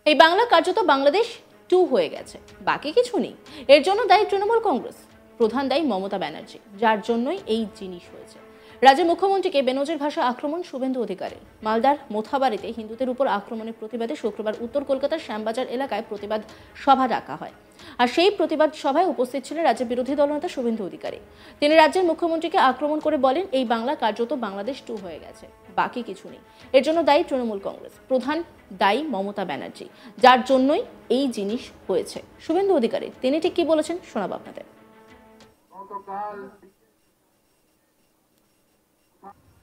এই বাংলা কার্যত বাংলাদেশ 2 হয়ে গেছে, বাকি কিছু নেই। এর জন্য দায়ী তৃণমূল কংগ্রেস, প্রধান দায়ী মমতা ব্যানার্জি, যার জন্যই এই জিনিস হয়েছে। রাজ্যের মুখ্যমন্ত্রীকে বেনজির ভাষায় আক্রমণ শুভেন্দু অধিকারীর। মালদার মোথাবাড়িতে হিন্দুদের উপর আক্রমণের প্রতিবাদে শুক্রবার উত্তর কলকাতার শ্যামবাজার এলাকায় প্রতিবাদ সভা ডাকা হয়। আর সেই প্রতিবাদ সভায় উপস্থিত ছিলেন রাজ্যের বিরোধী দলনেতা শুভেন্দু অধিকারী। তিনি রাজ্যের মুখ্যমন্ত্রীকে আক্রমণ করে বলেন, এই বাংলা কার্যত বাংলাদেশ 2 হয়ে গেছে, বাকি কিছু নেই। এর জন্য দায়ী তৃণমূল কংগ্রেস, প্রধান দায়ী মমতা ব্যানার্জি, যার জন্যই এই জিনিস হয়েছে। শুভেন্দু অধিকারী তিনি ঠিক কি বলেছেন শোনাবো আপনাদের।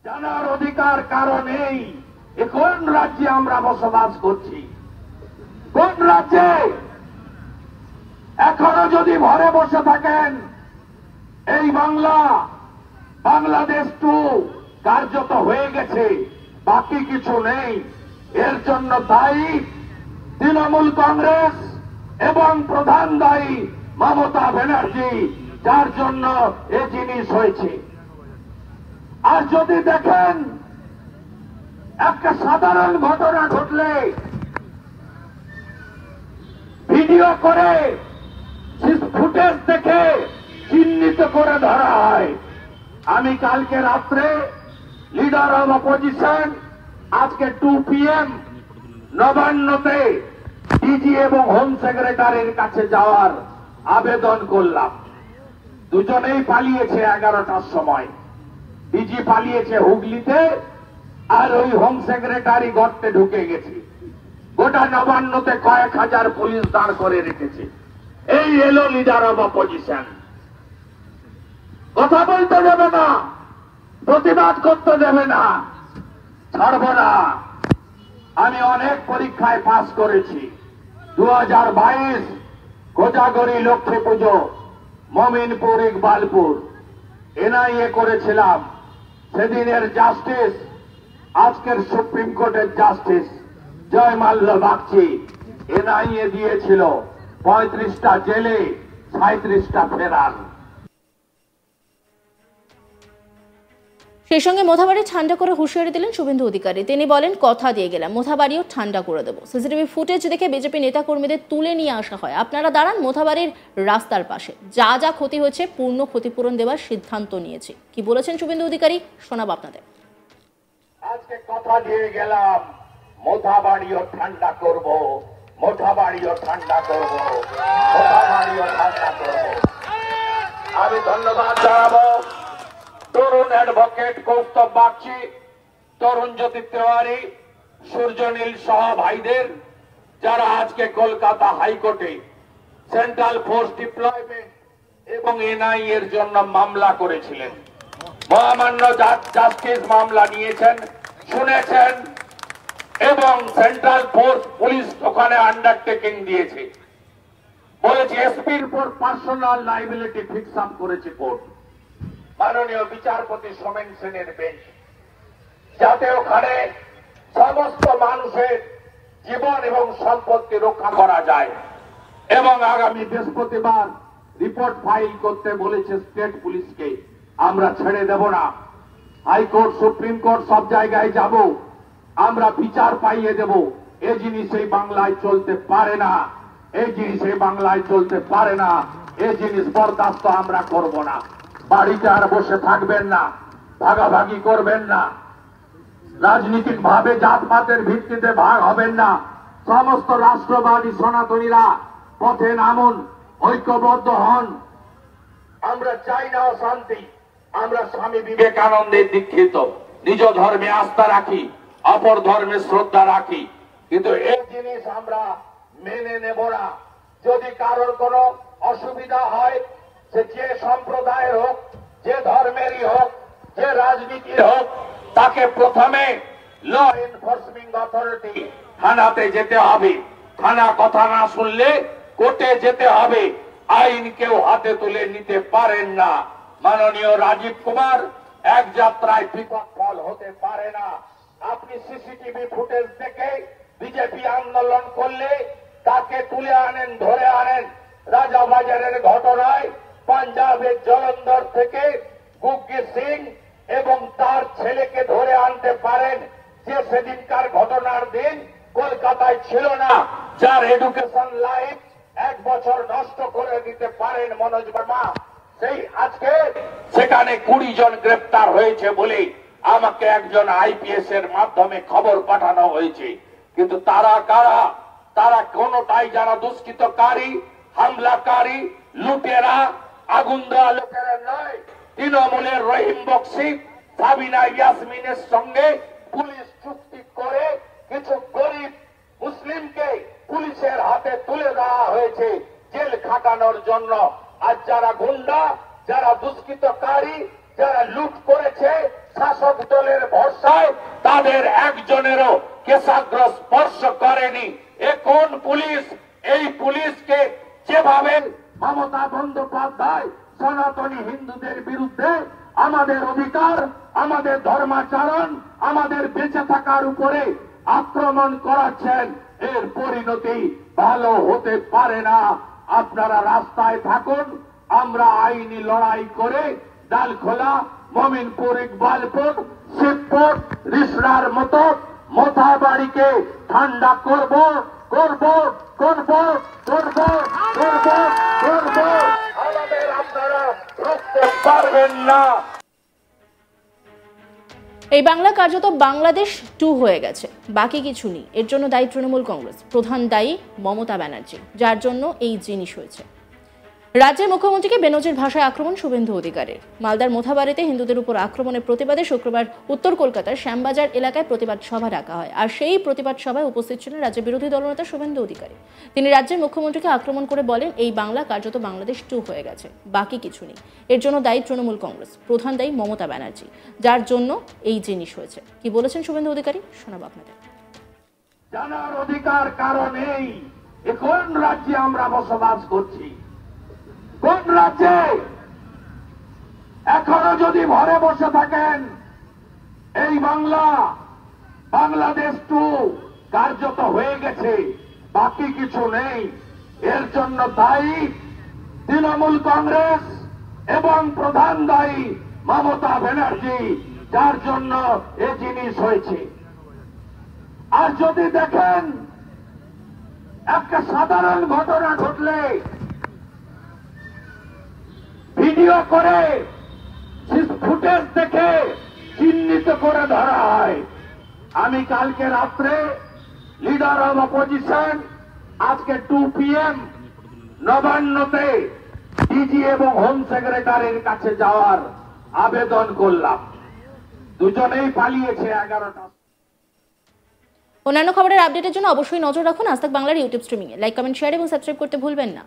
জানার অধিকার কারণেই কোন রাজ্যে আমরা বসবাস করছি, কোন রাজ্যে এখনো যদি ঘরে বসে থাকেন এই বাংলা বাংলাদেশ 2 কার্যত হয়ে গেছে, বাকি কিছু নেই। এর জন্য দায়ী তৃণমূল কংগ্রেস এবং প্রধান দায়ী মমতা ব্যানার্জি, যার জন্য এ জিনিস হয়েছে। আর যদি দেখেন একটা সাধারণ ঘটনা ঘটলে ভিডিও করে ফুটেজ দেখে চিহ্নিত করে ধরা হয়। আমি কালকে রাত্রে লিডার অব অপোজিশন আজকে 2 PM নবান্নতে ডিজি এবং হোম সেক্রেটারির কাছে যাওয়ার আবেদন করলাম। দুজনেই পালিয়েছে 11টার সময়। ডিজি পালিয়েছে হুগলিতে, আর ওই হোম সেক্রেটারি গর্তে ঢুকে গেছে। গোটা নবান্নতে কয়েক হাজার পুলিশ দাঁড় করে রেখেছে। এই এলো লিডার অব অপোজিশন। কথা বলতে দেবে না, প্রতিবাদ করতে দেবে না, ছাড়ব না। আমি অনেক পরীক্ষায় পাস করেছি। 2022 কোজাগরী লক্ষ্মী পুজো, মমিনপুর, ইকবালপুর এনআইএ করেছিলাম। সেদিনের জাস্টিস আজকের সুপ্রিম কোর্টের জাস্টিস জয় মাল্য বাগচি এনআইএ দিয়েছিল 35টা জেলে, 37টা ফেরার। সেই সঙ্গে মোথাবাড়ি ঠান্ডা করে হুঁশিয়ারি দিলেন শুভেন্দু অধিকারী। তিনি বলেন, কথা দিয়ে গেলাম, মোথাবাড়িও ঠান্ডা করে দেবো। সিসিটিভি ফুটেজ দেখে বিজেপি নেতা কর্মীদের তুলে নিয়ে আসা হয়। আপনারা দাঁড়ান মোথাবাড়ির রাস্তার পাশে, যা যা ক্ষতি হয়েছে পূর্ণ ক্ষতিপূরণ দেওয়ার সিদ্ধান্ত নিয়েছি। কি বলেছেন শুভেন্দু অধিকারী শোনাবো আপনাদের। আজকে কথা দিয়ে গেলাম, মোথাবাড়িও ঠান্ডা করব, মোথাবাড়িও ঠান্ডা করব, মোথাবাড়িও ঠান্ডা করব। আমি ধন্যবাদ জানাবো তরুণ অ্যাডভোকেট কৌস্তব বাগচি, তরুণ জ্যোতি তেওয়ারি, সূর্যনীল সহ ভাইদের, যারা আজকে কলকাতা হাইকোর্টে সেন্ট্রাল ফোর্স ডিপ্লয়মেন্ট এবং এনআইএ এর জন্য মামলা করেছিলেন। মহামান্য জাস্টিস মামলা নিয়েছেন, শুনেছেন, এবং সেন্ট্রাল ফোর্স পুলিশ ওখানে আন্ডারটেকিং দিয়েছে। বলেছে এসপির উপর পার্সোনাল লাইবিলিটি ফিক্স আপ করেছে কোর্ট, মাননীয় বিচারপতি সোমেন সেনের বেঞ্চ, যাতে ওখানে সমস্ত মানুষের জীবন এবং সম্পত্তি রক্ষা করা যায়। এবং আগামী বৃহস্পতিবার রিপোর্ট ফাইল করতে বলেছে স্টেট পুলিশকে। আমরা ছেড়ে দেব না। হাইকোর্ট, সুপ্রিম কোর্ট সব জায়গায় যাব, আমরা বিচার পাইয়ে দেব। এই জিনিস এই বাংলায় চলতে পারে না, এই জিনিস এই বাংলায় চলতে পারে না। এই জিনিস বরদাস্ত আমরা করব না। বাড়িতে আর বসে থাকবেন না, ভাগাভাগি করবেন না, রাজনৈতিক ভাবে জাতপাতের ভিত্তিতে ভাগ হবেন না। সমস্ত রাষ্ট্রবাদী সনাতনীরা পথে নামুন, ঐক্যবদ্ধ হন। আমরা চাই না অশান্তি। আমরা স্বামী বিবেকানন্দের দীক্ষিত, নিজ ধর্মে আস্থা রাখি, অপর ধর্মে শ্রদ্ধা রাখি, কিন্তু এই জিনিস আমরা মেনে নেব না। যদি কারোর কোনো অসুবিধা হয়, সে যে সম্প্রদায়ের হোক, যে ধর্মেরই হোক, যে রাজনীতির হোক, তাকে প্রথমে ল এনফোর্সমেন্ট অথরিটি থানাতে যেতে হবে। থানা কথা না শুনলে কোর্টে যেতে হবে। আইন কেউ হাতে তুলে নিতে পারেন না। মাননীয় রাজীব কুমার এক যাত্রায় বিপদ ফল হতে পারে না। আপনি সিসিটিভি ফুটেজ দেখে বিজেপি আন্দোলন করলে তাকে তুলে আনেন, ধরে আনেন। রাজাবাজারের ঘটনায় পাঞ্জাবের জলন্ধর থেকে গুগ্গি সিং এবং তার ছেলেকে ধরে আনতে পারেন, যে সেদিনকার ঘটনার দিন কলকাতায় ছিল না। যার এডুকেশন লাইফ 1 বছর নষ্ট করে দিতে পারেন মনোজ বর্মা, সেই আজকে সেখানে 20 জন গ্রেপ্তার হয়েছে বলে আমাকে একজন আইপিএস এর মাধ্যমে খবর পাঠানো হয়েছে। কিন্তু তারা কারা? তারা কোনটাই যারা দুষ্কৃতকারী, হামলাকারী, লুটেরা, আগুন দেওয়া লোকেরা নয়। তৃণমূলের রহিম বক্সি, সাবিনা ইয়াসমিনের সঙ্গে পুলিশ চুক্তি করে কিছু গরিব মুসলিমকে পুলিশের হাতে তুলে দেওয়া হয়েছে জেল খাটানোর জন্য। আর যারা গুন্ডা, যারা দুষ্কৃতকারী, যারা লুট করেছে শাসক দলের ভরসায়, তাদের একজনেরও কেশাগ্র স্পর্শ করেনি। এখন পুলিশ, এই পুলিশকে যেভাবে মমতা বন্দ্যোপাধ্যায় সনাতনী হিন্দুদের বিরুদ্ধে আমাদের অধিকার, আমাদের ধর্মাচরণ, আমাদের বেঁচে থাকার উপরে আক্রমণ করাচ্ছেন, এর পরিণতি ভালো হতে পারে না। আপনারা রাস্তায় থাকুন, আমরা আইনি লড়াই করে ডালখোলা, মমিনপুর, ইকবালপুর, শিবপুর, রিসরার মতো মোথাবাড়িকে ঠান্ডা করব করব করব করব করব করব। আমাদের আপনারা রুখতে পারবেন না। এই বাংলা কার্যত বাংলাদেশ 2 হয়ে গেছে, বাকি কিছু নেই। এর জন্য দায়ী তৃণমূল কংগ্রেস, প্রধান দায়ী মমতা ব্যানার্জি, যার জন্য এই জিনিস হয়েছে। রাজ্যের মুখ্যমন্ত্রীকে বেনজির ভাষায় আক্রমণ শুভেন্দু অধিকারীর। মালদার মোথাবাড়িতে হিন্দুদের উপর আক্রমণের প্রতিবাদে শুক্রবার উত্তর কলকাতার শ্যামবাজার এলাকায় প্রতিবাদ সভা ডাকা হয়। আর সেই প্রতিবাদ সভায় উপস্থিত ছিলেন রাজ্যের বিরোধী দলনেতা শুভেন্দু অধিকারী। তিনি রাজ্যের মুখ্যমন্ত্রীকে আক্রমণ করে বলেন, এই বাংলা কার্যত বাংলাদেশ 2 হয়ে গেছে, বাকি কিছু নেই। এর জন্য দায়ী তৃণমূল কংগ্রেস, প্রধান দায়ী মমতা ব্যানার্জি, যার জন্য এই জিনিস হয়েছে। কি বলেছেন শুভেন্দু অধিকারী, শোনাবো আপনাদের। জানার অধিকার কারণেই কোন রাজ্যে আমরা বসবাস করছি, কোন রাজ্যে? এখনো যদি ঘরে বসে থাকেন, এই বাংলা বাংলাদেশ 2 কার্যত হয়ে গেছে, বাকি কিছু নেই। এর জন্য দায়ী তৃণমূল কংগ্রেস এবং প্রধান দায়ী মমতা ব্যানার্জি, যার জন্য এ জিনিস হয়েছে। আর যদি দেখেন একটা সাধারণ ঘটনা ঘটলে ভিডিও করে ফুটেজ দেখে চিহ্নিত করে ধরা হয়। আমি কালকে রাত্রে লিডার অব অপোজিশন, আজকে 2 PM নবান্নতে ডিজি এবং হোম সেক্রেটারির কাছে যাওয়ার আবেদন করলাম। দুজনেই পালিয়েছে 11টা। অন্যান্য খবরের আপডেটের জন্য অবশ্যই নজর রাখুন আজ তাক বাংলার ইউটিউব স্ট্রিমিংয়ে। লাইক, কমেন্ট, শেয়ার এবং সাবস্ক্রাইব করতে ভুলবেন না।